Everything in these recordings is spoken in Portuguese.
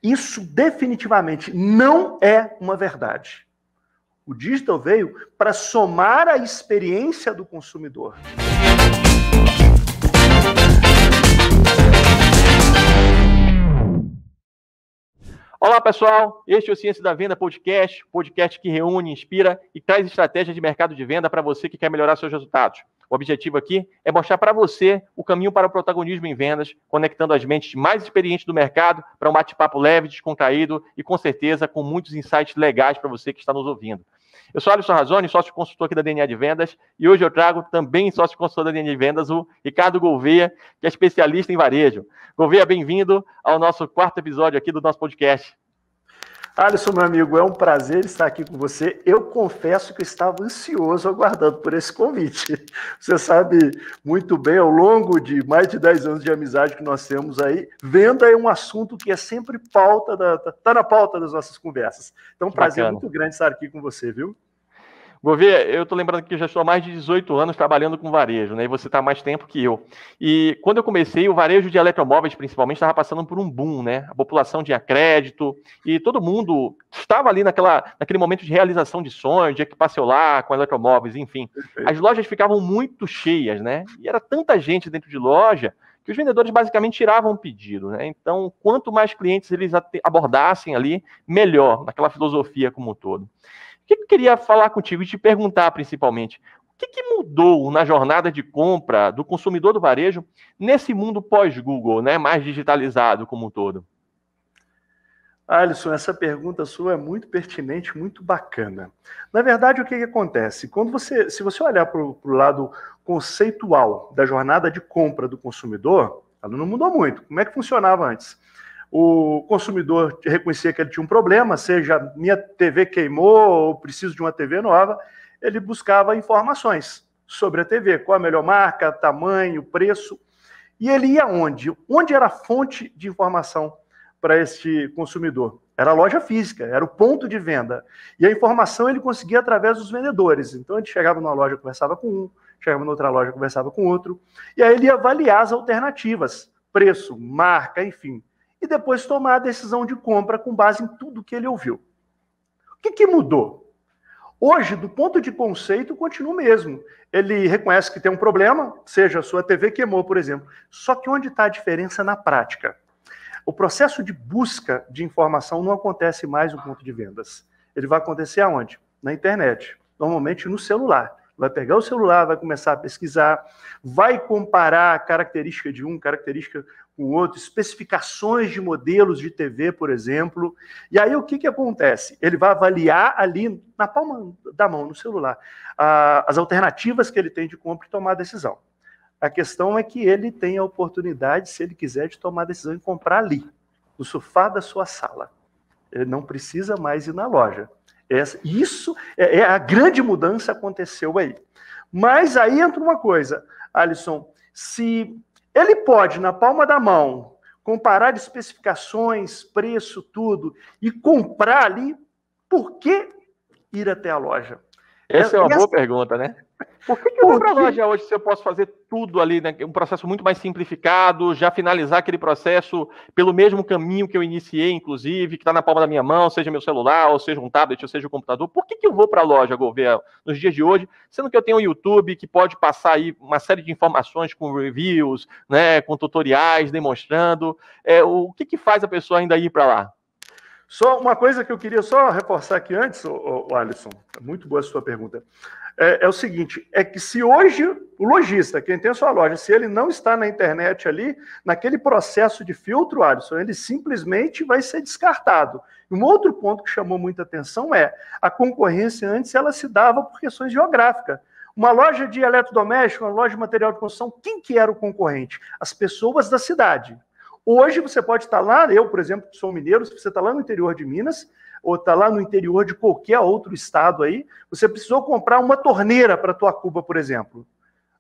Isso definitivamente não é uma verdade. O digital veio para somar a experiência do consumidor. Olá, pessoal. Este é o Ciência da Venda podcast que reúne, inspira e traz estratégias de mercado de venda para você que quer melhorar seus resultados. O objetivo aqui é mostrar para você o caminho para o protagonismo em vendas, conectando as mentes mais experientes do mercado para um bate-papo leve, descontraído e, com certeza, com muitos insights legais para você que está nos ouvindo. Eu sou Alisson Razzoni, sócio consultor aqui da DNA de Vendas, e hoje eu trago também sócio consultor da DNA de Vendas, o Ricardo Gouveia, que é especialista em varejo. Gouveia, bem-vindo ao nosso 4º episódio aqui do nosso podcast. Alisson, meu amigo, é um prazer estar aqui com você. Eu confesso que eu estava ansioso aguardando por esse convite. Você sabe muito bem, ao longo de mais de 10 anos de amizade que nós temos aí, venda é um assunto que é sempre tá na pauta das nossas conversas. Então, um prazer muito grande estar aqui com você, viu? Gouveia, eu estou lembrando que eu já estou há mais de 18 anos trabalhando com varejo, né? E você está há mais tempo que eu. E quando eu comecei, o varejo de eletromóveis, principalmente, estava passando por um boom, né? A população tinha crédito e todo mundo estava ali naquele momento de realização de sonhos, de equipar celular com eletromóveis, enfim. Perfeito. As lojas ficavam muito cheias, né? E era tanta gente dentro de loja que os vendedores basicamente tiravam o pedido, né? Então, quanto mais clientes eles abordassem ali, melhor, naquela filosofia como um todo. O que eu queria falar contigo e te perguntar, principalmente, o que mudou na jornada de compra do consumidor do varejo nesse mundo pós-Google, né, mais digitalizado como um todo? Alisson, essa pergunta sua é muito pertinente, muito bacana. Na verdade, o que acontece? Se você olhar para o lado conceitual da jornada de compra do consumidor, ela não mudou muito. Como é que funcionava antes? O consumidor reconhecia que ele tinha um problema, seja minha TV queimou ou preciso de uma TV nova, ele buscava informações sobre a TV, qual a melhor marca, tamanho, preço, e ele ia onde? Onde era a fonte de informação para este consumidor? Era a loja física, era o ponto de venda. E a informação ele conseguia através dos vendedores. Então ele chegava numa loja, conversava com um, chegava noutra loja, conversava com outro, e aí ele ia avaliar as alternativas, preço, marca, enfim, e depois tomar a decisão de compra com base em tudo que ele ouviu. O que mudou? Hoje, do ponto de conceito, continua o mesmo. Ele reconhece que tem um problema, seja a sua TV queimou, por exemplo. Só que onde está a diferença na prática? O processo de busca de informação não acontece mais no ponto de vendas. Ele vai acontecer aonde? Na internet. Normalmente no celular. Vai pegar o celular, vai começar a pesquisar, vai comparar a característica de um, característica com o outro, especificações de modelos de TV, por exemplo. E aí o que acontece? Ele vai avaliar ali na palma da mão, no celular, as alternativas que ele tem de compra e tomar a decisão. A questão é que ele tem a oportunidade, se ele quiser, de tomar a decisão e comprar ali, no sofá da sua sala. Ele não precisa mais ir na loja. Isso é a grande mudança aconteceu aí. Mas aí entra uma coisa, Alisson, se ele pode, na palma da mão, comparar especificações, preço, tudo, e comprar ali, por que ir até a loja? Essa é uma boa pergunta, né? Por que eu vou para a loja hoje se eu posso fazer tudo ali, né? Um processo muito mais simplificado, já finalizar aquele processo pelo mesmo caminho que eu iniciei, inclusive, que está na palma da minha mão, seja meu celular, ou seja um tablet, ou seja um computador. Por que eu vou para a loja, Gouveia, nos dias de hoje, sendo que eu tenho um YouTube que pode passar aí uma série de informações com reviews, né, com tutoriais demonstrando. O que faz a pessoa ainda ir para lá? Só uma coisa que eu queria só reforçar aqui antes, Alisson, muito boa a sua pergunta. É o seguinte, é que se hoje o lojista, quem tem a sua loja, se ele não está na internet ali, naquele processo de filtro, Alisson, ele simplesmente vai ser descartado. Um outro ponto que chamou muita atenção é a concorrência antes ela se dava por questões geográficas. Uma loja de eletrodoméstico, uma loja de material de construção, quem que era o concorrente? As pessoas da cidade. Hoje você pode estar lá, eu, por exemplo, que sou mineiro, se você está lá no interior de Minas, ou está lá no interior de qualquer outro estado aí, você precisou comprar uma torneira para a tua cuba, por exemplo.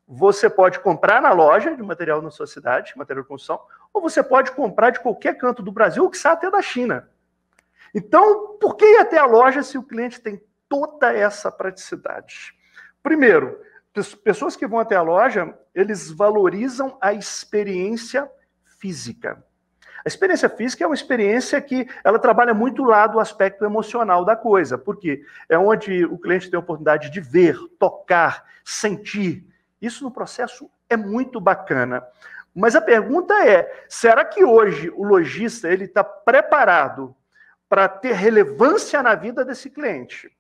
Você pode comprar na loja de material na sua cidade, material de construção, ou você pode comprar de qualquer canto do Brasil, ou que sabe até da China. Então, por que ir até a loja se o cliente tem toda essa praticidade? Primeiro, pessoas que vão até a loja, eles valorizam a experiência física. A experiência física é uma experiência que ela trabalha muito lá do aspecto emocional da coisa, porque é onde o cliente tem a oportunidade de ver, tocar, sentir. Isso no processo é muito bacana. Mas a pergunta é, será que hoje o lojista ele está preparado para ter relevância na vida desse cliente?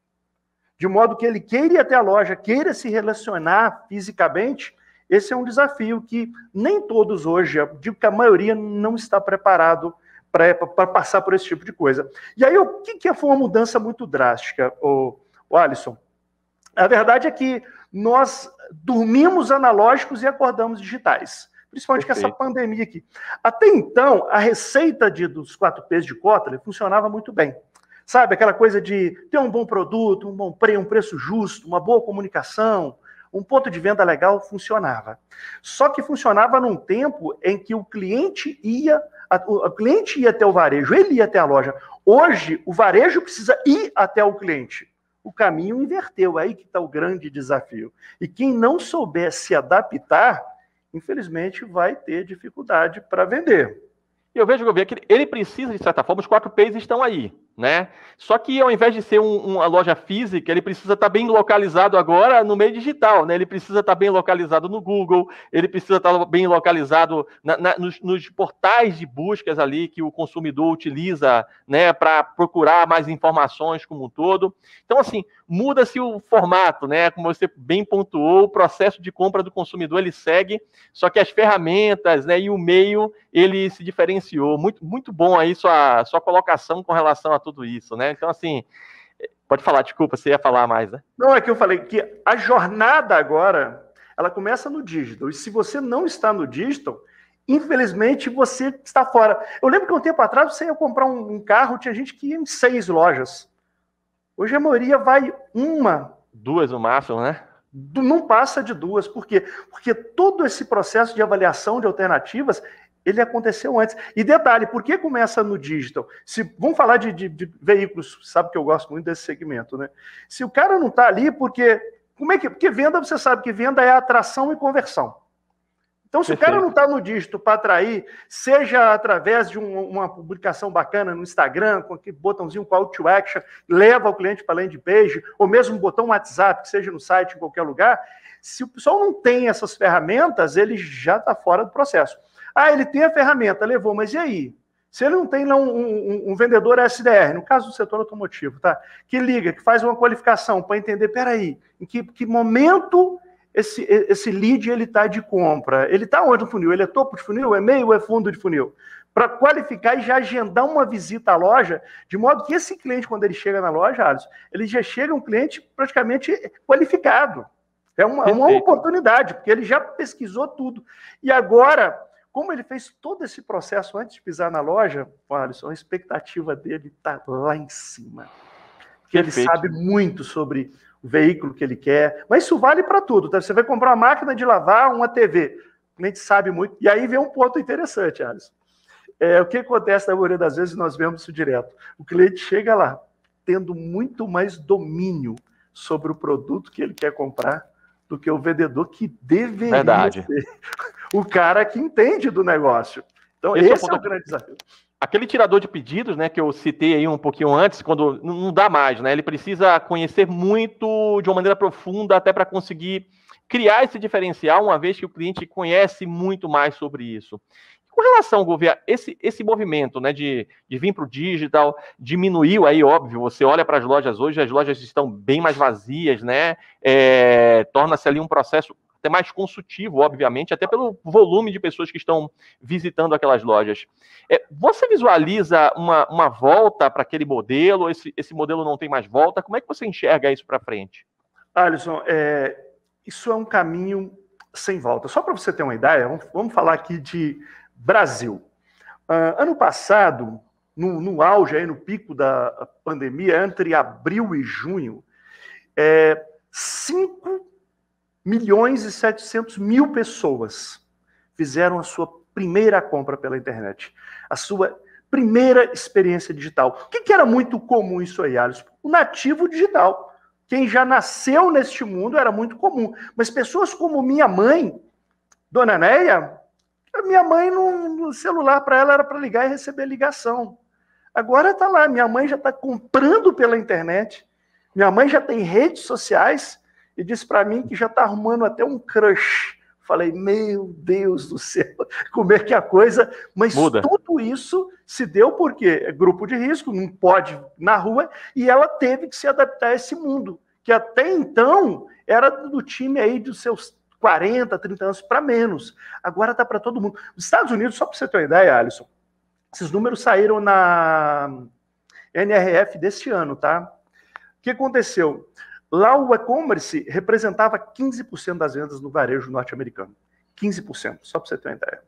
De modo que ele queira ir até a loja, queira se relacionar fisicamente? Esse é um desafio que nem todos hoje, eu digo que a maioria não está preparado para passar por esse tipo de coisa. E aí, o que foi uma mudança muito drástica, o Alisson? A verdade é que nós dormimos analógicos e acordamos digitais. Principalmente com essa pandemia aqui. Até então, a receita dos 4Ps de Kotler funcionava muito bem. Sabe, aquela coisa de ter um bom produto, um preço justo, uma boa comunicação, um ponto de venda legal, funcionava. Só que funcionava num tempo em que o cliente ia até o varejo, ele ia até a loja. Hoje, o varejo precisa ir até o cliente. O caminho inverteu, aí que está o grande desafio. E quem não souber se adaptar, infelizmente, vai ter dificuldade para vender. Eu vejo, Gouveia, que ele precisa, de certa forma, os 4Ps estão aí, né? Só que ao invés de ser uma loja física, ele precisa estar bem localizado agora no meio digital, né? Ele precisa estar bem localizado no Google, ele precisa estar bem localizado nos portais de buscas ali que o consumidor utiliza, né, para procurar mais informações como um todo. Então, assim, muda-se o formato, né? Como você bem pontuou, o processo de compra do consumidor ele segue, só que as ferramentas, né, e o meio ele se diferenciou. Muito, muito bom aí sua colocação com relação a tudo isso, né? Então, assim, pode falar, desculpa, você ia falar mais, né? Não, é que eu falei que a jornada agora, ela começa no digital. E se você não está no digital, infelizmente você está fora. Eu lembro que um tempo atrás você ia comprar um carro, tinha gente que ia em 6 lojas. Hoje a maioria vai uma. 2 no máximo, né? Não passa de 2. Por quê? Porque todo esse processo de avaliação de alternativas, ele aconteceu antes. E detalhe, por que começa no digital? Vamos falar de veículos, sabe que eu gosto muito desse segmento, né? Se o cara não está ali, porque venda, você sabe que venda é atração e conversão. Então, se o cara não está no dígito para atrair, seja através de uma publicação bacana no Instagram, com aquele botãozinho call to action, leva o cliente para a landing page, ou mesmo um botão WhatsApp, que seja no site, em qualquer lugar, se o pessoal não tem essas ferramentas, ele já está fora do processo. Ah, ele tem a ferramenta, levou, mas e aí? Se ele não tem lá um vendedor SDR, no caso do setor automotivo, tá? Que liga, que faz uma qualificação para entender, peraí, em que momento esse lead ele está de compra? Ele está onde no funil? Ele é topo de funil, é meio ou é fundo de funil? Para qualificar e já agendar uma visita à loja, de modo que esse cliente, quando ele chega na loja, Alisson, ele já chega um cliente praticamente qualificado. É uma oportunidade, porque ele já pesquisou tudo. E agora, como ele fez todo esse processo antes de pisar na loja, Alisson, a expectativa dele está lá em cima. Porque ele sabe muito sobre o veículo que ele quer, mas isso vale para tudo. Tá? Você vai comprar uma máquina de lavar, uma TV, o cliente sabe muito. E aí vem um ponto interessante, Alisson. O que acontece na maioria das vezes, nós vemos isso direto. O cliente chega lá, tendo muito mais domínio sobre o produto que ele quer comprar do que o vendedor que deveria ser o cara que entende do negócio. Então, esse é o grande desafio. Aquele tirador de pedidos, né, que eu citei aí um pouquinho antes, quando não dá mais, né? Ele precisa conhecer muito de uma maneira profunda até para conseguir criar esse diferencial, uma vez que o cliente conhece muito mais sobre isso. Com relação, Gouveia, esse movimento, né, de vir para o digital, diminuiu aí, óbvio, você olha para as lojas hoje, as lojas estão bem mais vazias, né? Torna-se ali um processo até mais consultivo, obviamente, até pelo volume de pessoas que estão visitando aquelas lojas. Você visualiza uma volta para aquele modelo? Esse modelo não tem mais volta? Como é que você enxerga isso para frente? Alisson, isso é um caminho sem volta. Só para você ter uma ideia, vamos falar aqui de Brasil. Ano passado, no auge, aí, no pico da pandemia, entre abril e junho, 5.700.000 pessoas fizeram a sua primeira compra pela internet, a sua primeira experiência digital. O que era muito comum isso aí, Alisson? O nativo digital. Quem já nasceu neste mundo era muito comum. Mas pessoas como minha mãe, Dona Neia, minha mãe no celular para ela era para ligar e receber ligação. Agora está lá, minha mãe já está comprando pela internet, minha mãe já tem redes sociais e disse para mim que já está arrumando até um crush. Falei, meu Deus do céu, como é que é a coisa... Mas muda. Tudo isso se deu porque é grupo de risco, não pode ir na rua, e ela teve que se adaptar a esse mundo, que até então era do time aí dos seus 40, 30 anos para menos. Agora está para todo mundo. Os Estados Unidos, só para você ter uma ideia, Alisson, esses números saíram na NRF deste ano, tá? O que aconteceu? Lá o e-commerce representava 15% das vendas no varejo norte-americano. 15%, só para você ter uma ideia.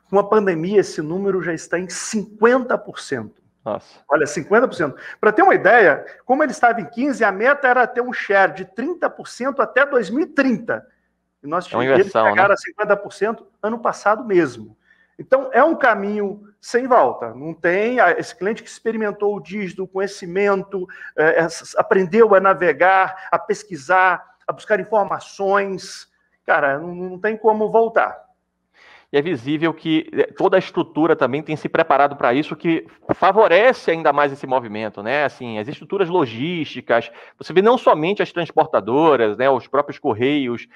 Com a pandemia, esse número já está em 50%. Nossa. Olha, 50%. Para ter uma ideia, como ele estava em 15%, a meta era ter um share de 30% até 2030. E nós tivemos que chegar a 50% ano passado mesmo. Então, é um caminho sem volta. Não tem esse cliente que experimentou o dígito, o conhecimento, aprendeu a navegar, a pesquisar, a buscar informações. Cara, não tem como voltar. E é visível que toda a estrutura também tem se preparado para isso, que favorece ainda mais esse movimento, né? Assim, as estruturas logísticas, você vê não somente as transportadoras, né, os próprios correios,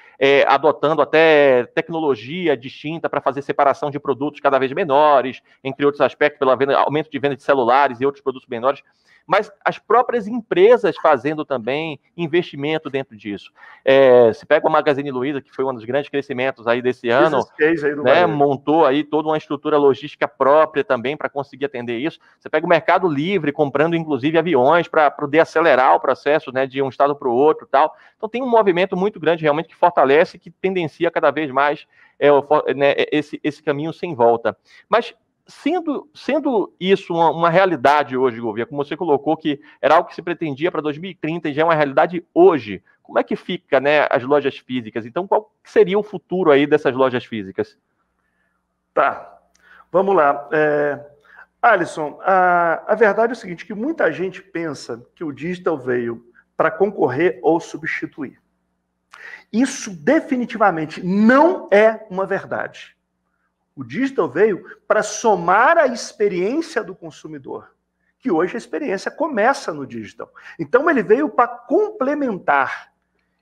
adotando até tecnologia distinta para fazer separação de produtos cada vez menores, entre outros aspectos, pelo aumento de venda de celulares e outros produtos menores, mas as próprias empresas fazendo também investimento dentro disso. Se pega o Magazine Luiza, que foi um dos grandes crescimentos aí desse ano, né, montou aí toda uma estrutura logística própria também para conseguir atender isso. Você pega o Mercado Livre, comprando inclusive aviões para poder acelerar o processo, né, de um estado para o outro e tal. Então tem um movimento muito grande realmente que fortalece, que tendencia cada vez mais né, esse caminho sem volta. Mas sendo isso uma realidade hoje, Gouveia, como você colocou, que era algo que se pretendia para 2030 e já é uma realidade hoje, como é que fica, né, as lojas físicas? Então, qual seria o futuro aí dessas lojas físicas? Tá, vamos lá. Alisson, a verdade é o seguinte, que muita gente pensa que o digital veio para concorrer ou substituir. Isso definitivamente não é uma verdade. O digital veio para somar a experiência do consumidor, que hoje a experiência começa no digital. Então, ele veio para complementar.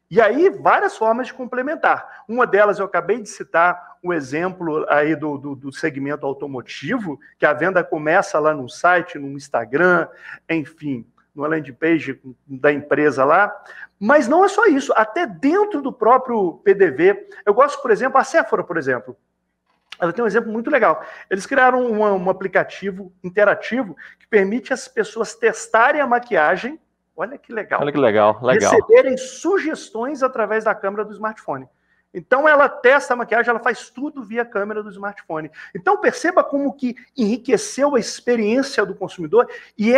E aí, várias formas de complementar. Uma delas, eu acabei de citar um exemplo aí do segmento automotivo, que a venda começa lá no site, no Instagram, enfim, no landing page da empresa lá. Mas não é só isso, até dentro do próprio PDV. Eu gosto, por exemplo, a Sephora, por exemplo. Ela tem um exemplo muito legal. Eles criaram um aplicativo interativo que permite as pessoas testarem a maquiagem. Olha que legal. Olha que legal. Receberem sugestões através da câmera do smartphone. Então, ela testa a maquiagem, ela faz tudo via câmera do smartphone. Então, perceba como que enriqueceu a experiência do consumidor. E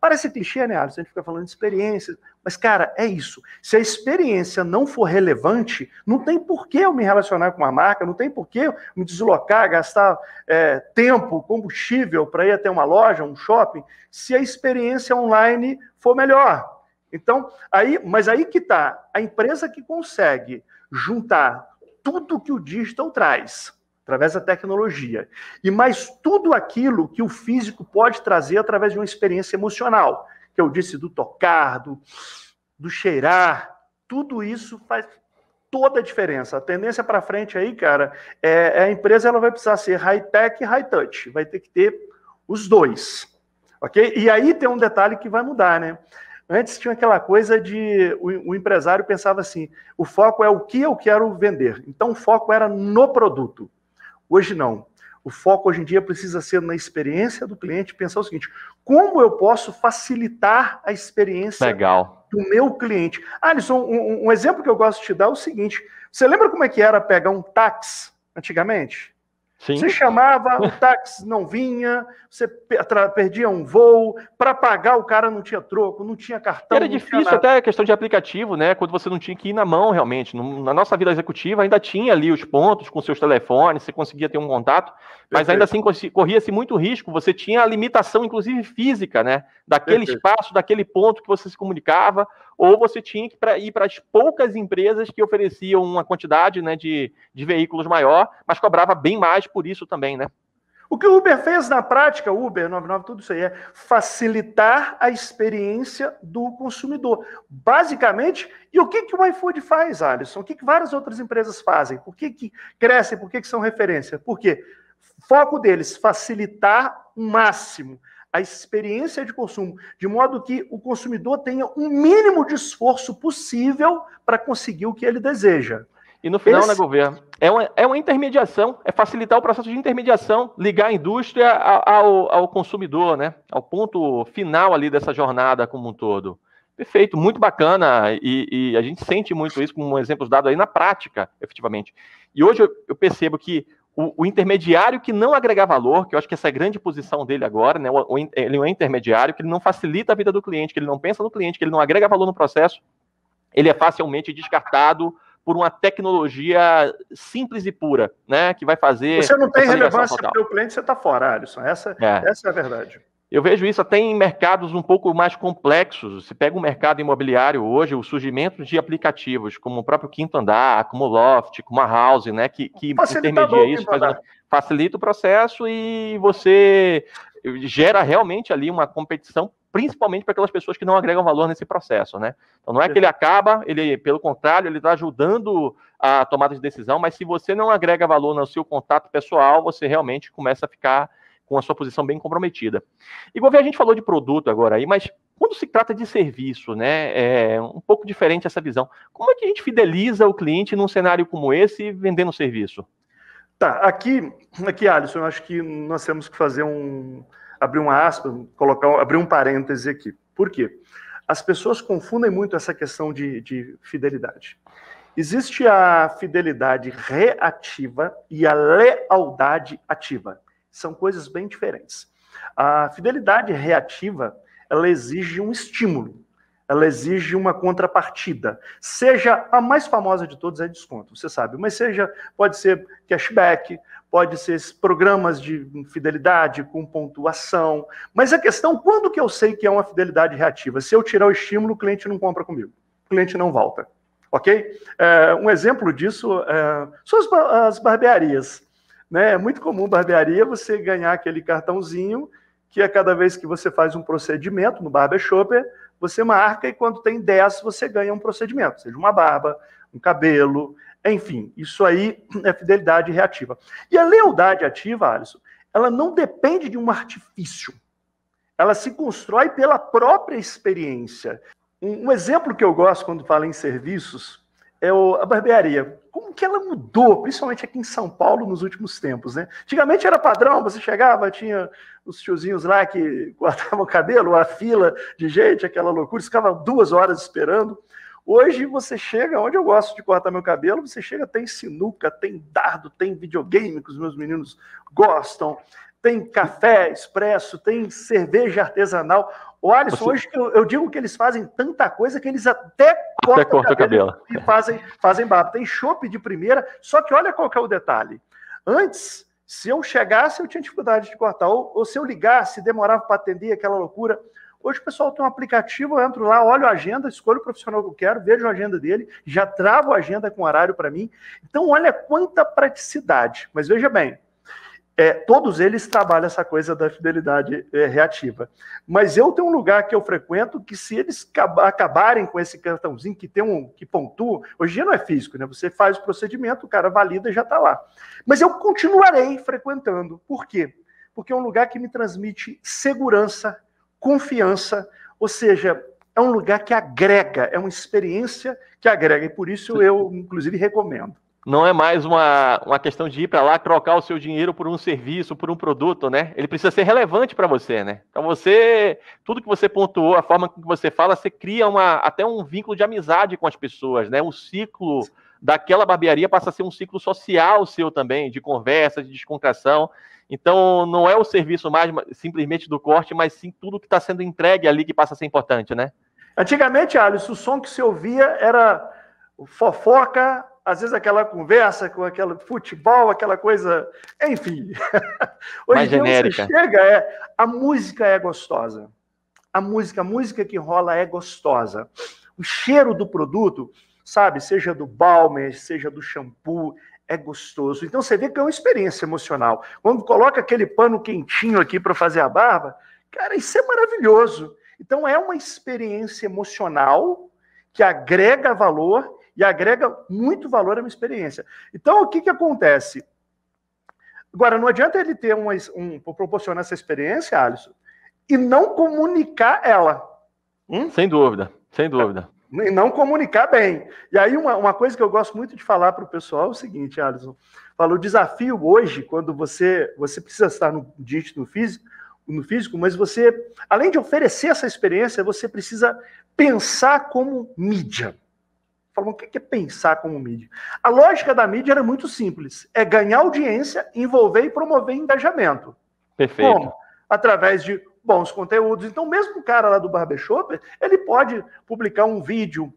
parece clichê, né, Alisson? A gente fica falando de experiência. Mas, cara, é isso. Se a experiência não for relevante, não tem por que eu me relacionar com a marca, não tem por que eu me deslocar, gastar tempo, combustível para ir até uma loja, um shopping, se a experiência online for melhor. Então, mas aí que está. A empresa que consegue juntar tudo que o digital traz, através da tecnologia, e mais tudo aquilo que o físico pode trazer através de uma experiência emocional, que eu disse do tocar, do cheirar, tudo isso faz toda a diferença. A tendência para frente aí, cara, a empresa ela vai precisar ser high-tech e high-touch, vai ter que ter os dois, ok? E aí tem um detalhe que vai mudar, né? Antes tinha aquela coisa de o empresário pensava assim, o foco é o que eu quero vender. Então o foco era no produto. Hoje não. O foco hoje em dia precisa ser na experiência do cliente, pensar o seguinte, como eu posso facilitar a experiência do meu cliente? Alisson, um exemplo que eu gosto de te dar é o seguinte, você lembra como é que era pegar um táxi antigamente? Sim. Você chamava, o táxi não vinha, você perdia um voo, para pagar o cara não tinha troco, não tinha cartão. Era difícil até a questão de aplicativo, né? Quando você não tinha que ir na mão realmente. Na nossa vida executiva ainda tinha ali os pontos com seus telefones, você conseguia ter um contato, mas ainda assim corria-se muito risco, você tinha a limitação, inclusive física, né? Daquele espaço, daquele ponto que você se comunicava, ou você tinha que ir para as poucas empresas que ofereciam uma quantidade, né, de veículos maior, mas cobrava bem mais por isso também, né? O que o Uber fez na prática, Uber, 99, tudo isso aí, é facilitar a experiência do consumidor. Basicamente, e o que o iFood faz, Alisson? O que várias outras empresas fazem? Por que crescem? Por que são referência? Por quê? Foco deles, facilitar o máximo a experiência de consumo, de modo que o consumidor tenha um mínimo de esforço possível para conseguir o que ele deseja. E no final, né, governo, é uma intermediação, é facilitar o processo de intermediação, ligar a indústria ao consumidor, né? Ao ponto final ali dessa jornada como um todo. Perfeito, muito bacana, e a gente sente muito isso como exemplos dados aí na prática, efetivamente. E hoje eu percebo que o intermediário que não agrega valor, que eu acho que essa é a grande posição dele agora, né? Ele é um intermediário que ele não facilita a vida do cliente, que ele não pensa no cliente, que ele não agrega valor no processo, ele é facilmente descartado por uma tecnologia simples e pura, né? Que vai fazer... Você não tem relevância para o cliente, você está fora, Alisson. Essa é a verdade. Eu vejo isso até em mercados um pouco mais complexos. Você pega o mercado imobiliário hoje, o surgimento de aplicativos como o próprio Quinto Andar, como o Loft, como a House, né? Que intermedia isso, facilita o processo e você gera realmente ali uma competição, principalmente para aquelas pessoas que não agregam valor nesse processo, né? Então não é que ele acaba, ele, pelo contrário, ele está ajudando a tomada de decisão, mas se você não agrega valor no seu contato pessoal, você realmente começa a ficar com a sua posição bem comprometida. E, Gouveia, a gente falou de produto agora aí, mas quando se trata de serviço, né, é um pouco diferente essa visão. Como é que a gente fideliza o cliente num cenário como esse, vendendo serviço? Tá, aqui, Alisson, eu acho que nós temos que fazer abrir uma aspa, abrir um parêntese aqui. Por quê? As pessoas confundem muito essa questão de fidelidade. Existe a fidelidade reativa e a lealdade ativa. São coisas bem diferentes. A fidelidade reativa, ela exige um estímulo, ela exige uma contrapartida. Seja a mais famosa de todas é desconto, você sabe, mas pode ser cashback, pode ser programas de fidelidade com pontuação. Mas a questão, quando que eu sei que é uma fidelidade reativa? Se eu tirar o estímulo, o cliente não compra comigo, o cliente não volta. Ok? Um exemplo disso são as barbearias. Né? É muito comum barbearia você ganhar aquele cartãozinho que a cada vez que você faz um procedimento no barbershop, você marca e quando tem 10 você ganha um procedimento, seja uma barba, um cabelo, enfim, isso aí é fidelidade reativa. E a lealdade ativa, Alisson, ela não depende de um artifício, ela se constrói pela própria experiência. Um exemplo que eu gosto quando falo em serviços é a barbearia. Como que ela mudou, principalmente aqui em São Paulo, nos últimos tempos, né? Antigamente era padrão, você chegava, tinha os tiozinhos lá que cortavam o cabelo, a fila de gente, aquela loucura, ficava 2 horas esperando. Hoje você chega, onde eu gosto de cortar meu cabelo, você chega, tem sinuca, tem dardo, tem videogame que os meus meninos gostam, tem café expresso, tem cerveja artesanal. O Alisson, hoje eu digo que eles fazem tanta coisa que eles até cortam o cabelo e fazem barba. Tem chopp de primeira, só que olha qual que é o detalhe. Antes, se eu chegasse, eu tinha dificuldade de cortar. Ou se eu ligasse, demorava para atender, aquela loucura. Hoje o pessoal tem um aplicativo, eu entro lá, olho a agenda, escolho o profissional que eu quero, vejo a agenda dele, já travo a agenda com horário para mim. Então, olha quanta praticidade. Mas veja bem, todos eles trabalham essa coisa da fidelidade reativa. Mas eu tenho um lugar que eu frequento que se eles acabarem com esse cartãozinho que pontua, hoje em dia não é físico, né? Você faz o procedimento, o cara valida e já está lá. Mas eu continuarei frequentando. Por quê? Porque é um lugar que me transmite segurança, confiança, ou seja, é um lugar que agrega, é uma experiência que agrega, e por isso eu, inclusive, recomendo. Não é mais uma questão de ir para lá, trocar o seu dinheiro por um serviço, por um produto, né? Ele precisa ser relevante para você, né? Então tudo que você pontuou, a forma que você fala, você cria até um vínculo de amizade com as pessoas, né? O ciclo daquela barbearia passa a ser um ciclo social seu também, de conversa, de descontração. Então, não é o serviço mais simplesmente do corte, mas sim tudo que está sendo entregue ali que passa a ser importante, né? Antigamente, Alisson, o som que se ouvia era fofoca, às vezes aquela conversa com aquele futebol, aquela coisa, enfim. Hoje mais genérica. Você chega, a música é gostosa. A música que rola é gostosa. O cheiro do produto, sabe, seja do balme, seja do shampoo, é gostoso. Então você vê que é uma experiência emocional. Quando coloca aquele pano quentinho aqui para fazer a barba, cara, isso é maravilhoso. Então é uma experiência emocional que agrega valor e agrega muito valor a uma experiência. Então o que acontece? Agora, não adianta ele ter proporcionar essa experiência, Alisson, e não comunicar ela. Sem dúvida, sem dúvida. E não comunicar bem. E aí, uma coisa que eu gosto muito de falar para o pessoal é o seguinte, Alisson. O desafio hoje, quando você precisa estar no dígito no físico, mas você, além de oferecer essa experiência, você precisa pensar como mídia. Falam, o que é pensar como mídia? A lógica da mídia era muito simples. É ganhar audiência, envolver e promover engajamento. Perfeito. Como? Através de bons conteúdos. Então, mesmo o cara lá do Barbershop, ele pode publicar um vídeo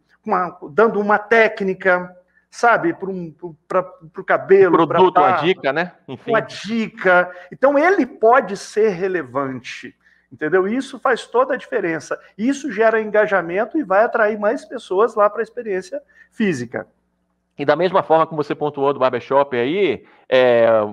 dando uma técnica, sabe, para o cabelo. Um produto, uma dica, né? Enfim. Uma dica. Então, ele pode ser relevante. Entendeu? Isso faz toda a diferença. Isso gera engajamento e vai atrair mais pessoas lá para a experiência física. E da mesma forma como você pontuou do Barbershop aí,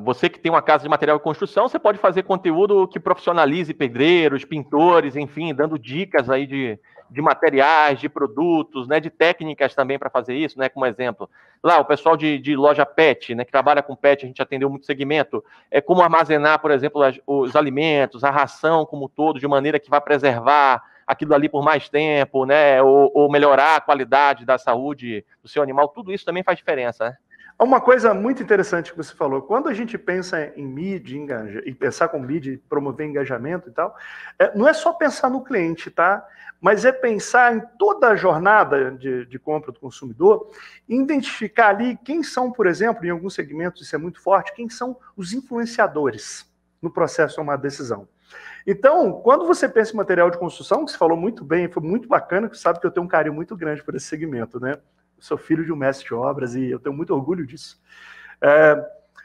você que tem uma casa de material de construção, você pode fazer conteúdo que profissionalize pedreiros, pintores, enfim, dando dicas aí de materiais, de produtos, né, de técnicas também para fazer isso, né, como exemplo. Lá, o pessoal de loja pet, né, que trabalha com pet, a gente atendeu muito segmento, como armazenar, por exemplo, os alimentos, a ração como um todo, de maneira que vai preservar aquilo ali por mais tempo, né, ou melhorar a qualidade da saúde do seu animal, tudo isso também faz diferença, né? Uma coisa muito interessante que você falou, quando a gente pensa em mídia, e pensar com mídia, promover engajamento e tal, não é só pensar no cliente, tá? Mas é pensar em toda a jornada de compra do consumidor, identificar ali quem são, por exemplo, em alguns segmentos isso é muito forte, quem são os influenciadores no processo de tomar decisão. Então, quando você pensa em material de construção, que você falou muito bem, foi muito bacana, que você sabe que eu tenho um carinho muito grande por esse segmento, né? Eu sou filho de um mestre de obras e eu tenho muito orgulho disso.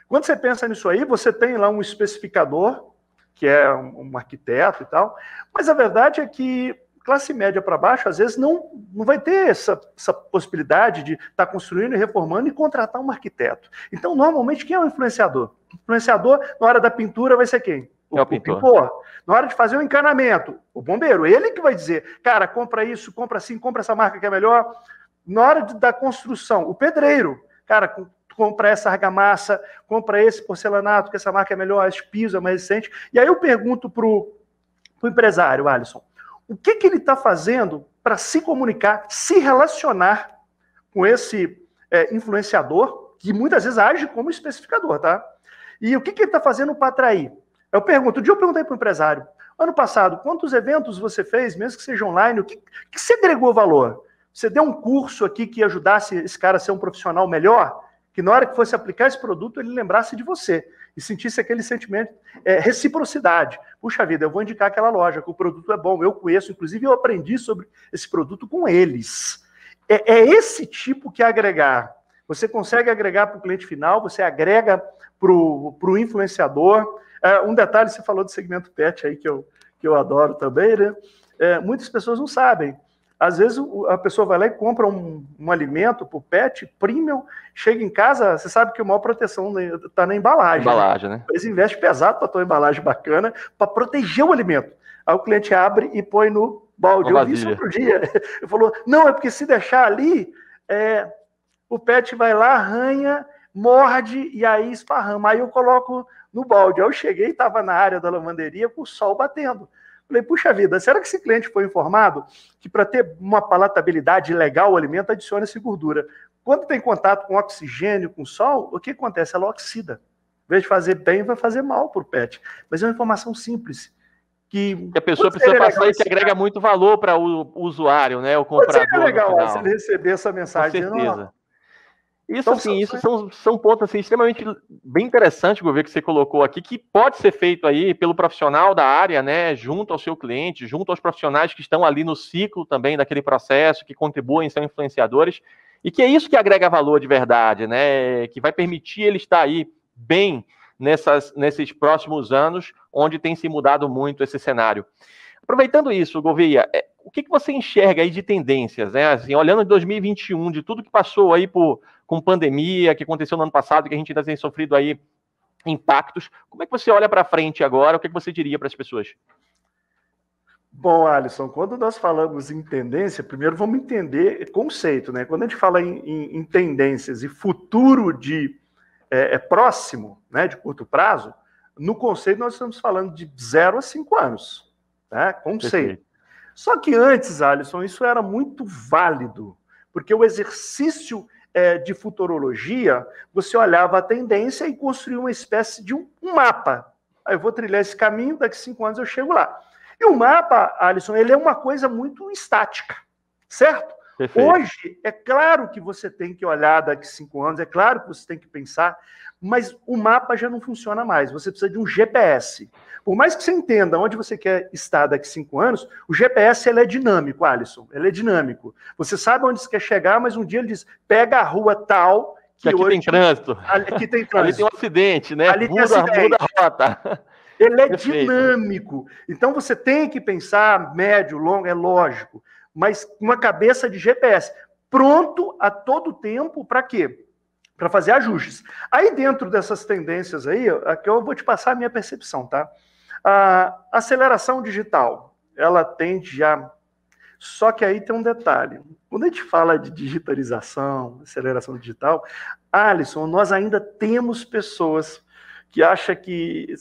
Quando você pensa nisso aí, você tem lá um especificador, que é um arquiteto e tal, mas a verdade é que classe média para baixo, às vezes, não vai ter essa possibilidade de estar construindo e reformando e contratar um arquiteto. Então, normalmente, quem é o influenciador? O influenciador, na hora da pintura, vai ser quem? O pintor. Na hora de fazer o encanamento, o bombeiro, ele que vai dizer, cara, compra isso, compra assim, compra essa marca que é melhor. Na hora da construção, o pedreiro, cara, compra essa argamassa, compra esse porcelanato, que essa marca é melhor, esse piso é mais resistente. E aí eu pergunto pro empresário, Alisson, o que ele está fazendo para se comunicar, se relacionar com esse influenciador, que muitas vezes age como especificador, tá? E o que ele está fazendo para atrair? Eu pergunto, um dia eu perguntei para o empresário, ano passado, quantos eventos você fez, mesmo que seja online, o que você agregou valor? Você deu um curso aqui que ajudasse esse cara a ser um profissional melhor? Que na hora que fosse aplicar esse produto, ele lembrasse de você e sentisse aquele sentimento, reciprocidade. Puxa vida, eu vou indicar aquela loja, que o produto é bom, eu conheço, inclusive eu aprendi sobre esse produto com eles. É esse tipo que é agregar. Você consegue agregar para o cliente final, você agrega para o influenciador. Um detalhe, você falou do segmento pet aí, que eu adoro também, né? Muitas pessoas não sabem. Às vezes a pessoa vai lá e compra um alimento para o pet, premium, chega em casa, você sabe que a maior proteção está na embalagem. Embalagem, né? Eles investem pesado para ter uma embalagem bacana, para proteger o alimento. Aí o cliente abre e põe no balde. Eu vi isso outro dia. Ele falou, não, é porque se deixar ali, o pet vai lá, arranha, morde e aí esparrama. Aí eu coloco no balde. Aí eu cheguei, estava na área da lavanderia com o sol batendo. Falei, puxa vida, será que esse cliente foi informado que para ter uma palatabilidade legal o alimento adiciona-se gordura? Quando tem contato com oxigênio, com sol, o que acontece? Ela oxida. Em vez de fazer bem, vai fazer mal para o pet. Mas é uma informação simples. Que a pessoa precisa passar e que agrega muito valor para o usuário, né? O comprador. Seria legal se ele receber essa mensagem. Com certeza. Isso, então, assim, isso são pontos assim, extremamente bem interessantes, Gouveia, que você colocou aqui, que pode ser feito aí pelo profissional da área, né, junto ao seu cliente, junto aos profissionais que estão ali no ciclo também daquele processo, que contribuem, são influenciadores, e que é isso que agrega valor de verdade, né, que vai permitir ele estar aí bem nesses próximos anos, onde tem se mudado muito esse cenário. Aproveitando isso, Gouveia, o que você enxerga aí de tendências, né? Assim, olhando em 2021, de tudo que passou aí com pandemia, que aconteceu no ano passado, que a gente ainda tem sofrido aí impactos, como é que você olha para frente agora? O que você diria para as pessoas? Bom, Alisson, quando nós falamos em tendência, primeiro vamos entender conceito, né? Quando a gente fala em tendências e futuro de próximo, né, de curto prazo, no conceito nós estamos falando de 0 a 5 anos, né? Conceito. Perfeito. Só que antes, Alisson, isso era muito válido, porque o exercício de futurologia, você olhava a tendência e construía uma espécie de um mapa. Aí eu vou trilhar esse caminho, daqui a 5 anos eu chego lá. E o mapa, Alisson, ele é uma coisa muito estática, certo? Perfeito. Hoje, é claro que você tem que olhar daqui a 5 anos, é claro que você tem que pensar, mas o mapa já não funciona mais, você precisa de um GPS. Por mais que você entenda onde você quer estar daqui a 5 anos, o GPS ele é dinâmico, Alisson, ele é dinâmico. Você sabe onde você quer chegar, mas um dia ele diz, pega a rua tal... Que aqui hoje, tem trânsito. Aqui tem trânsito. Ali tem um acidente, né? Ali muda a rota. Ele é dinâmico. Então você tem que pensar médio, longo, é lógico, mas uma cabeça de GPS, pronto a todo tempo para quê? Para fazer ajustes. Aí dentro dessas tendências aí, aqui eu vou te passar a minha percepção, tá? A aceleração digital, ela tende a... Só que aí tem um detalhe. Quando a gente fala de digitalização, aceleração digital, Alisson, nós ainda temos pessoas que acham que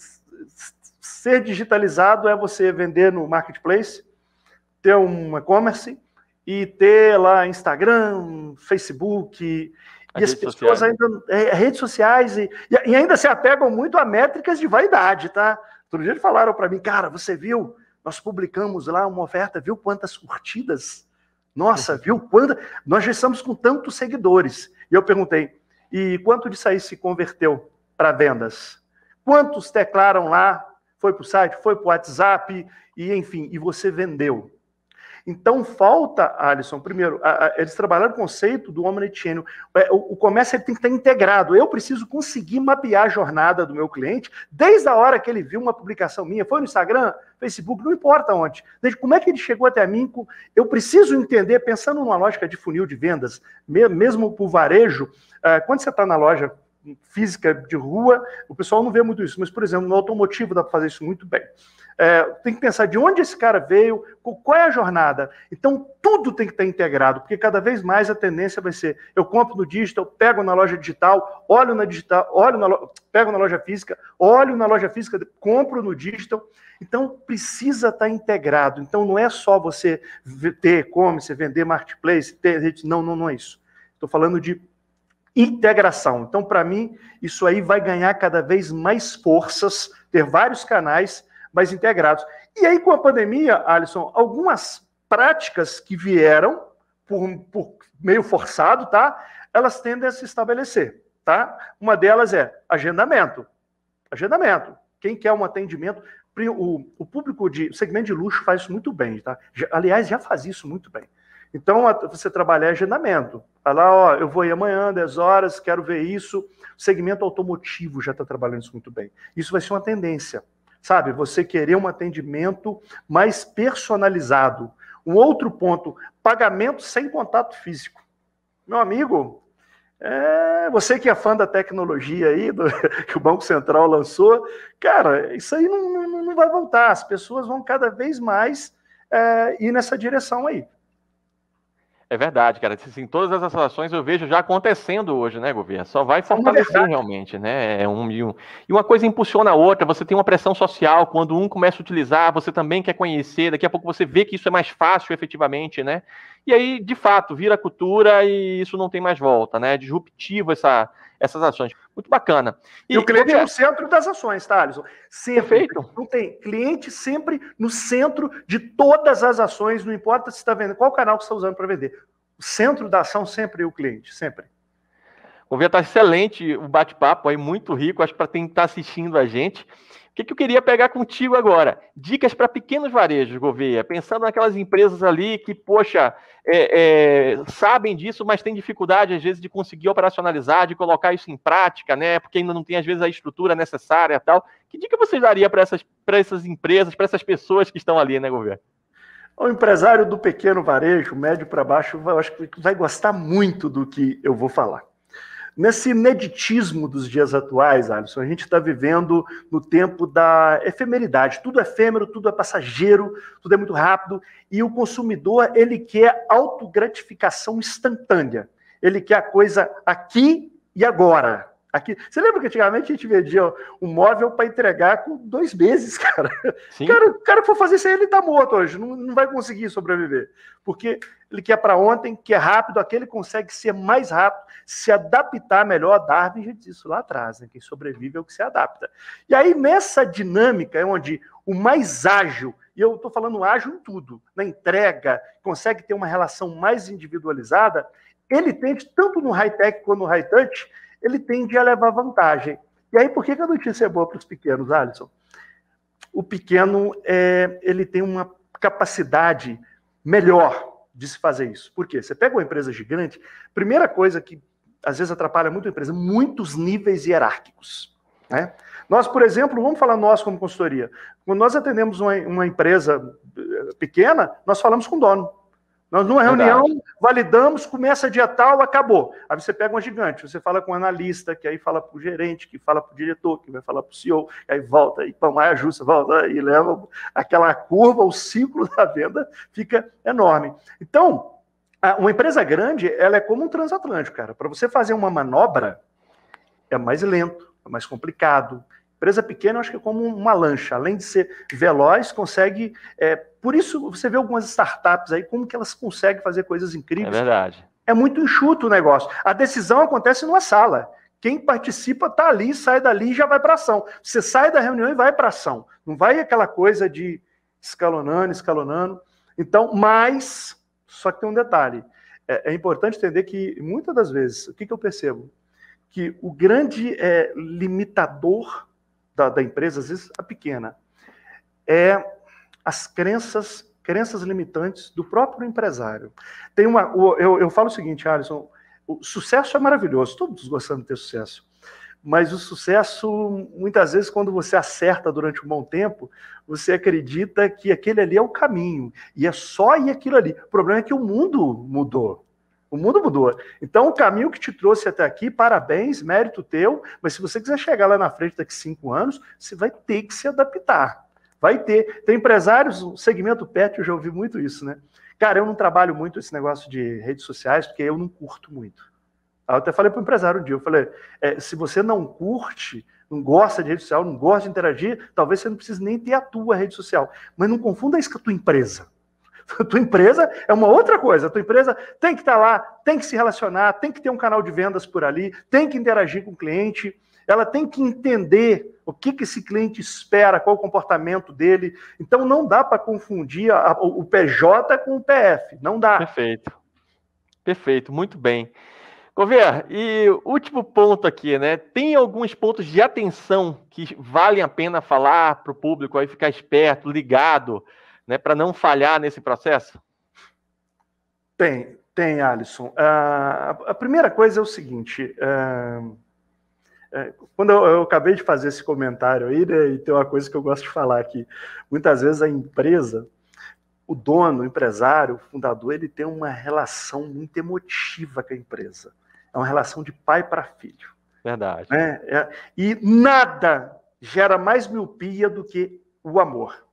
ser digitalizado é você vender no marketplace, ter um e-commerce e ter lá Instagram, Facebook, e as pessoas ainda... redes sociais, e ainda se apegam muito a métricas de vaidade, tá? Outro dia falaram para mim, cara, você viu? Nós publicamos lá uma oferta, viu quantas curtidas? Nossa, viu quanta? Nós já estamos com tantos seguidores. E eu perguntei, e quanto disso aí se converteu para vendas? Quantos teclaram lá? Foi para o site, foi para o WhatsApp, e enfim, e você vendeu. Então, falta, Alisson, primeiro, eles trabalharam o conceito do omnichannel. O comércio ele tem que estar integrado. Eu preciso conseguir mapear a jornada do meu cliente desde a hora que ele viu uma publicação minha. Foi no Instagram, Facebook, não importa onde. Desde como é que ele chegou até mim. Eu preciso entender, pensando numa lógica de funil de vendas, mesmo para o varejo, quando você está na loja física de rua, o pessoal não vê muito isso, mas, por exemplo, no automotivo dá para fazer isso muito bem. Tem que pensar de onde esse cara veio, qual é a jornada. Então, tudo tem que estar integrado, porque cada vez mais a tendência vai ser, eu compro no digital, pego na loja digital, olho na digital, pego na loja física, olho na loja física, compro no digital. Então, precisa estar integrado. Então, não é só você ter e-commerce, vender marketplace, não é isso. Estou falando de integração. Então, para mim, isso aí vai ganhar cada vez mais forças, ter vários canais mais integrados. E aí, com a pandemia, Alisson, algumas práticas que vieram por meio forçado, tá? Elas tendem a se estabelecer, tá? Uma delas é agendamento. Agendamento. Quem quer um atendimento... O público o segmento de luxo faz isso muito bem, tá? Aliás, já faz isso muito bem. Então, você trabalha agendamento. Fala, ó, eu vou ir amanhã, 10 horas, quero ver isso. O segmento automotivo já está trabalhando isso muito bem. Isso vai ser uma tendência, sabe? Você querer um atendimento mais personalizado. Um outro ponto, pagamento sem contato físico. Meu amigo, você que é fã da tecnologia aí, que o Banco Central lançou, cara, isso aí não vai voltar. As pessoas vão cada vez mais ir nessa direção aí. É verdade, cara. Assim, todas essas ações eu vejo já acontecendo hoje, né, Gouveia? Só vai fortalecer realmente, né? E uma coisa impulsiona a outra. Você tem uma pressão social. Quando um começa a utilizar, você também quer conhecer. Daqui a pouco você vê que isso é mais fácil, efetivamente, né? E aí, de fato, vira cultura e isso não tem mais volta, né? É disruptivo essas ações. Muito bacana. E o cliente no centro das ações, tá, Alisson? Sempre. Perfeito. Não tem cliente sempre no centro de todas as ações, não importa se está vendendo, qual canal que você está usando para vender. O centro da ação sempre é o cliente, sempre. Gouveia, tá excelente o bate-papo aí, muito rico, acho que para quem está assistindo a gente. O que eu queria pegar contigo agora? Dicas para pequenos varejos, Gouveia, pensando naquelas empresas ali que, poxa, sabem disso, mas têm dificuldade, às vezes, de conseguir operacionalizar, de colocar isso em prática, né? Porque ainda não tem, às vezes, a estrutura necessária e tal. Que dica você daria para essas empresas, para essas pessoas que estão ali, né, Gouveia? O empresário do pequeno varejo, médio para baixo, eu acho que vai gostar muito do que eu vou falar. Nesse ineditismo dos dias atuais, Alisson, a gente está vivendo no tempo da efemeridade. Tudo é efêmero, tudo é passageiro, tudo é muito rápido. E o consumidor, ele quer autogratificação instantânea. Ele quer a coisa aqui e agora. Aqui. Você lembra que antigamente a gente vendia um móvel para entregar com 2 meses, cara? Sim. O cara que for fazer isso aí, ele está morto hoje, não vai conseguir sobreviver. Porque ele quer para ontem, que é rápido, aquele consegue ser mais rápido, se adaptar melhor. Darwin já disse isso lá atrás, né? Quem sobrevive é o que se adapta. E aí, nessa dinâmica, é onde o mais ágil, e eu estou falando ágil em tudo, na entrega, consegue ter uma relação mais individualizada, ele tende, tanto no high-tech quanto no high-touch, ele tende a levar vantagem. E aí, por que a notícia é boa para os pequenos, Alisson? O pequeno, ele tem uma capacidade melhor de se fazer isso. Por quê? Você pega uma empresa gigante, primeira coisa que às vezes atrapalha muito a empresa, muitos níveis hierárquicos. Né? Nós, por exemplo, vamos falar nós como consultoria, quando nós atendemos uma empresa pequena, nós falamos com o dono. Nós, numa reunião, validamos, começa dia tal, acabou. Aí você pega uma gigante, você fala com o analista, que aí fala para o gerente, que fala para o diretor, que vai falar para o CEO, aí volta, e pão, aí ajusta, volta, e leva aquela curva, o ciclo da venda fica enorme. Então, uma empresa grande, ela é como um transatlântico, cara. Para você fazer uma manobra, é mais lento, é mais complicado. Empresa pequena, eu acho que é como uma lancha. Além de ser veloz, consegue... por isso, você vê algumas startups aí, como que elas conseguem fazer coisas incríveis. É verdade. É muito enxuto o negócio. A decisão acontece numa sala. Quem participa está ali, sai dali e já vai para ação. Você sai da reunião e vai para ação. Não vai aquela coisa de escalonando. Então, mas... Só que tem um detalhe. É importante entender que, muitas das vezes, o que eu percebo? Que o grande limitador da empresa, às vezes a pequena, é as crenças limitantes do próprio empresário. Eu falo o seguinte, Alisson, o sucesso é maravilhoso, todos gostamos de ter sucesso, mas o sucesso, muitas vezes, quando você acerta durante um bom tempo, você acredita que aquele ali é o caminho, e é só ir aquilo ali. O problema é que o mundo mudou. O mundo mudou. Então, o caminho que te trouxe até aqui, parabéns, mérito teu, mas se você quiser chegar lá na frente daqui 5 anos, você vai ter que se adaptar. Vai ter. Tem empresários, o segmento pet, eu já ouvi muito isso, né? Cara, eu não trabalho muito esse negócio de redes sociais, porque eu não curto muito. Eu até falei para o empresário um dia, eu falei, se você não curte, não gosta de rede social, não gosta de interagir, talvez você não precise nem ter a tua rede social. Mas não confunda isso com a tua empresa. A tua empresa é uma outra coisa. A tua empresa tem que estar lá, tem que se relacionar, tem que ter um canal de vendas por ali, tem que interagir com o cliente, ela tem que entender o que esse cliente espera, qual o comportamento dele. Então não dá para confundir o PJ com o PF. Não dá. Perfeito. Perfeito, muito bem. Gouveia, e último ponto aqui, né? Tem alguns pontos de atenção que valem a pena falar para o público aí ficar esperto, ligado, né, para não falhar nesse processo? Tem, Alisson. A primeira coisa é o seguinte, quando eu acabei de fazer esse comentário aí, né, e tem uma coisa que eu gosto de falar aqui, muitas vezes a empresa, o dono, o empresário, o fundador, ele tem uma relação muito emotiva com a empresa. É uma relação de pai para filho. Verdade. Né? E nada gera mais miopia do que o amor.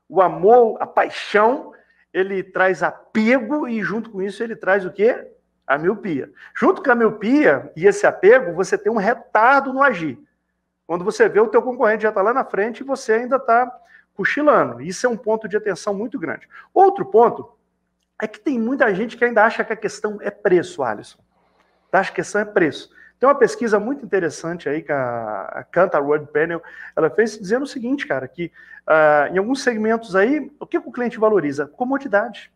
O amor, a paixão, ele traz apego e junto com isso ele traz o quê? A miopia. Junto com a miopia e esse apego, você tem um retardo no agir. Quando você vê o teu concorrente já está lá na frente e você ainda está cochilando. Isso é um ponto de atenção muito grande. Outro ponto é que tem muita gente que ainda acha que a questão é preço, Alisson. Acha que a questão é preço. Tem uma pesquisa muito interessante aí que a Kantar World Panel ela fez dizendo o seguinte, cara, que em alguns segmentos aí, o que o cliente valoriza? Comodidade.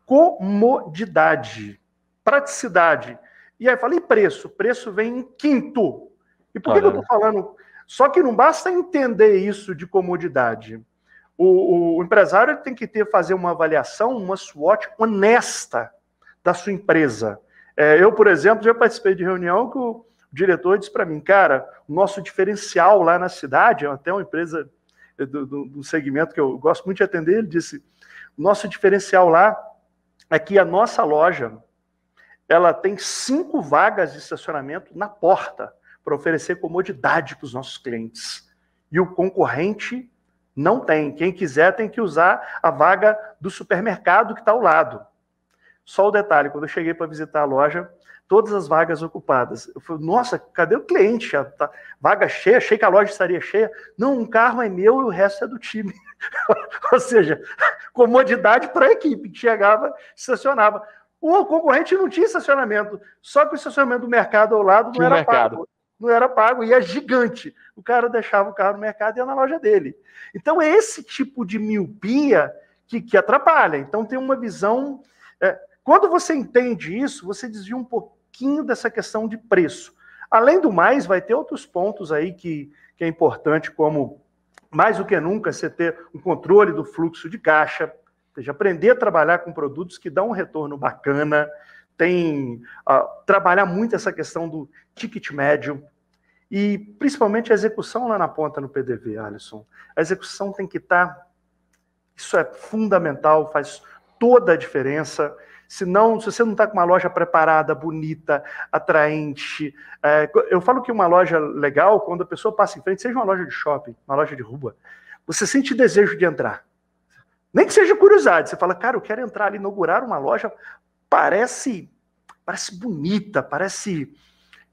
Comodidade. Praticidade. E aí fala, e preço? Preço vem em quinto. E por que eu estou falando? Só que não basta entender isso de comodidade. O empresário tem que fazer uma avaliação, uma SWOT honesta da sua empresa. Eu, por exemplo, já participei de reunião que o diretor disse para mim, cara, o nosso diferencial lá na cidade, até uma empresa do segmento que eu gosto muito de atender, ele disse, Nosso diferencial lá é que a nossa loja, ela tem 5 vagas de estacionamento na porta para oferecer comodidade para os nossos clientes. E o concorrente não tem. Quem quiser tem que usar a vaga do supermercado que está ao lado. Só o detalhe, quando eu cheguei para visitar a loja, todas as vagas ocupadas. Eu falei, nossa, cadê o cliente? Tá vaga cheia, achei que a loja estaria cheia. Não, um carro é meu e o resto é do time. Ou seja, comodidade para a equipe, que chegava, estacionava. O concorrente não tinha estacionamento, só que o estacionamento do mercado ao lado não era pago. Não era pago, e é gigante. O cara deixava o carro no mercado e ia na loja dele. Então, é esse tipo de miopia que atrapalha. Então, tem uma visão... Quando você entende isso, você desvia um pouquinho dessa questão de preço. Além do mais, vai ter outros pontos aí que é importante, como, mais do que nunca, você ter um controle do fluxo de caixa, ou seja, aprender a trabalhar com produtos que dão um retorno bacana, trabalhar muito essa questão do ticket médio e, principalmente, a execução lá na ponta no PDV, Alisson. A execução tem que estar... Isso é fundamental, faz toda a diferença. Se você não está com uma loja preparada, bonita, atraente... eu falo que uma loja legal, quando a pessoa passa em frente, seja uma loja de shopping, uma loja de rua, você sente desejo de entrar. Nem que seja curiosidade. Você fala, cara, eu quero entrar ali, inaugurar uma loja, parece bonita, parece...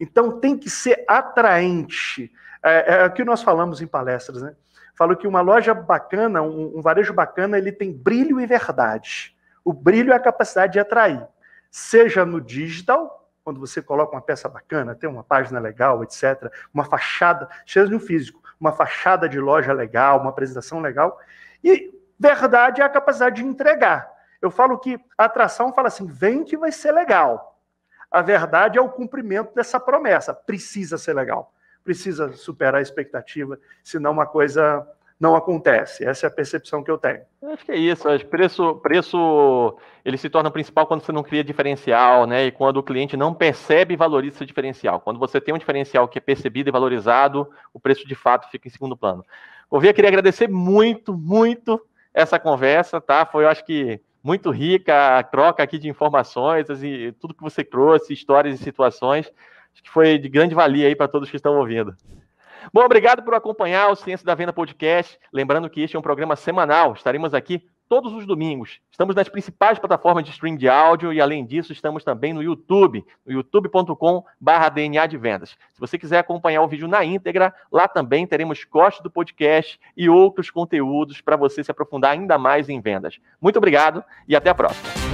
Então, tem que ser atraente. É o que nós falamos em palestras, né? Falo que uma loja bacana, um varejo bacana, ele tem brilho e verdade. O brilho é a capacidade de atrair. Seja no digital, quando você coloca uma peça bacana, tem uma página legal, etc. Uma fachada, seja no físico, uma fachada de loja legal, uma apresentação legal. E verdade é a capacidade de entregar. Eu falo que a atração fala assim, vem que vai ser legal. A verdade é o cumprimento dessa promessa. Precisa ser legal. Precisa superar a expectativa, senão uma coisa não acontece. Essa é a percepção que eu tenho. Acho que é isso. Acho que preço ele se torna principal quando você não cria diferencial, né? E quando o cliente não percebe e valoriza esse diferencial. Quando você tem um diferencial que é percebido e valorizado, o preço de fato fica em segundo plano. Gouveia, queria agradecer muito, muito essa conversa, tá? Foi, eu acho que, muito rica a troca aqui de informações e tudo que você trouxe, histórias e situações. Acho que foi de grande valia aí para todos que estão ouvindo. Bom, obrigado por acompanhar o Ciência da Venda Podcast. Lembrando que este é um programa semanal. Estaremos aqui todos os domingos. Estamos nas principais plataformas de stream de áudio e, além disso, estamos também no YouTube, no youtube.com/DNA de Vendas. Se você quiser acompanhar o vídeo na íntegra, lá também teremos cortes do podcast e outros conteúdos para você se aprofundar ainda mais em vendas. Muito obrigado e até a próxima.